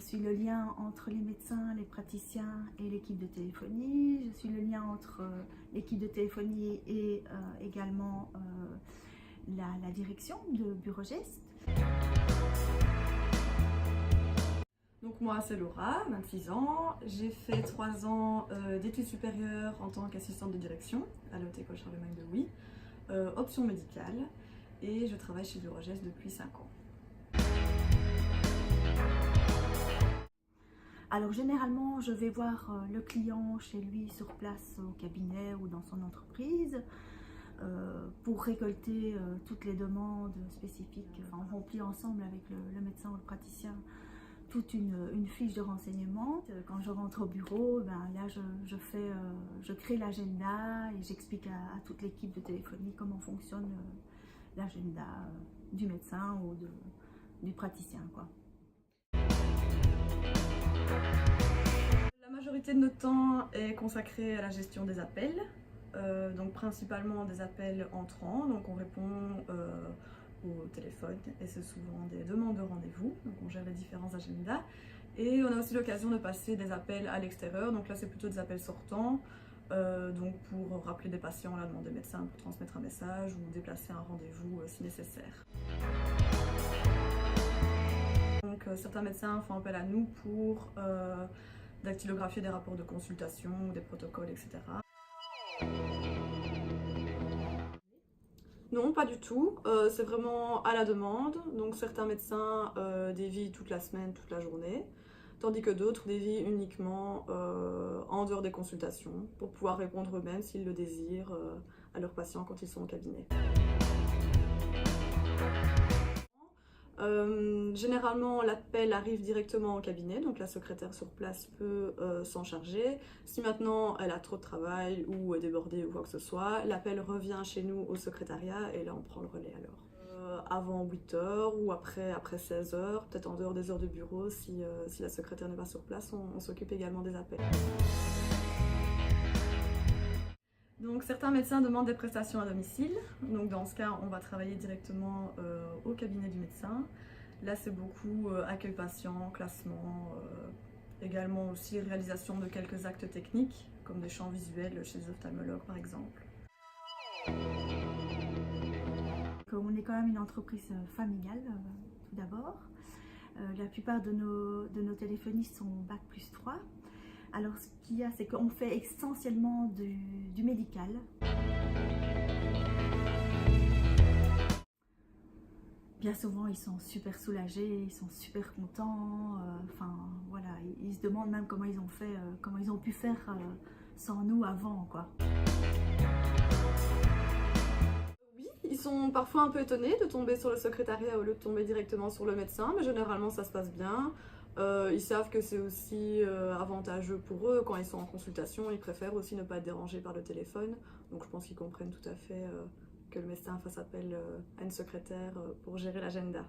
suis le lien entre les médecins, les praticiens et l'équipe de téléphonie. Je suis le lien entre l'équipe de téléphonie et également la direction de Bureau Geste. Donc moi c'est Laura, 26 ans, j'ai fait 3 ans d'études supérieures en tant qu'assistante de direction à la Haute École Charlemagne de Huy, option médicale, et je travaille chez Bureau Geste depuis 5 ans. Alors généralement je vais voir le client chez lui sur place au cabinet ou dans son entreprise pour récolter toutes les demandes spécifiques. Enfin, on remplit ensemble avec le médecin ou le praticien toute une fiche de renseignement. Quand je rentre au bureau, là je crée l'agenda et j'explique à toute l'équipe de téléphonie comment fonctionne l'agenda du médecin ou du praticien, quoi. La majorité de notre temps est consacrée à la gestion des appels, donc principalement des appels entrants, donc on répond au téléphone et c'est souvent des demandes de rendez-vous, donc on gère les différents agendas. Et on a aussi l'occasion de passer des appels à l'extérieur, donc là c'est plutôt des appels sortants, donc pour rappeler des patients à la demande des médecins pour transmettre un message ou déplacer un rendez-vous si nécessaire. Donc certains médecins font appel à nous pour dactylographier des rapports de consultation, des protocoles, etc. Non, pas du tout. C'est vraiment à la demande. Donc certains médecins dévient toute la semaine, toute la journée, tandis que d'autres dévient uniquement en dehors des consultations pour pouvoir répondre eux-mêmes s'ils le désirent à leurs patients quand ils sont au cabinet. Généralement, l'appel arrive directement au cabinet, donc la secrétaire sur place peut s'en charger. Si maintenant elle a trop de travail ou est débordée ou quoi que ce soit, l'appel revient chez nous au secrétariat et là on prend le relais alors. Avant 8h ou après 16h, peut-être en dehors des heures de bureau, si la secrétaire n'est pas sur place, on s'occupe également des appels. Donc certains médecins demandent des prestations à domicile, donc dans ce cas on va travailler directement au cabinet du médecin. Là c'est beaucoup accueil patient, classement, également aussi réalisation de quelques actes techniques comme des champs visuels chez les ophtalmologues par exemple. On est quand même une entreprise familiale tout d'abord. La plupart de nos téléphonistes sont Bac+3. Alors ce qu'il y a, c'est qu'on fait essentiellement du médical. Bien souvent, ils sont super soulagés, ils sont super contents. Enfin, voilà, ils se demandent même comment ils ont fait, comment ils ont pu faire sans nous avant, quoi. Oui, ils sont parfois un peu étonnés de tomber sur le secrétariat au lieu de tomber directement sur le médecin, mais généralement ça se passe bien. Ils savent que c'est aussi avantageux pour eux quand ils sont en consultation, ils préfèrent aussi ne pas être dérangés par le téléphone. Donc je pense qu'ils comprennent tout à fait que le médecin fasse appel à une secrétaire pour gérer l'agenda.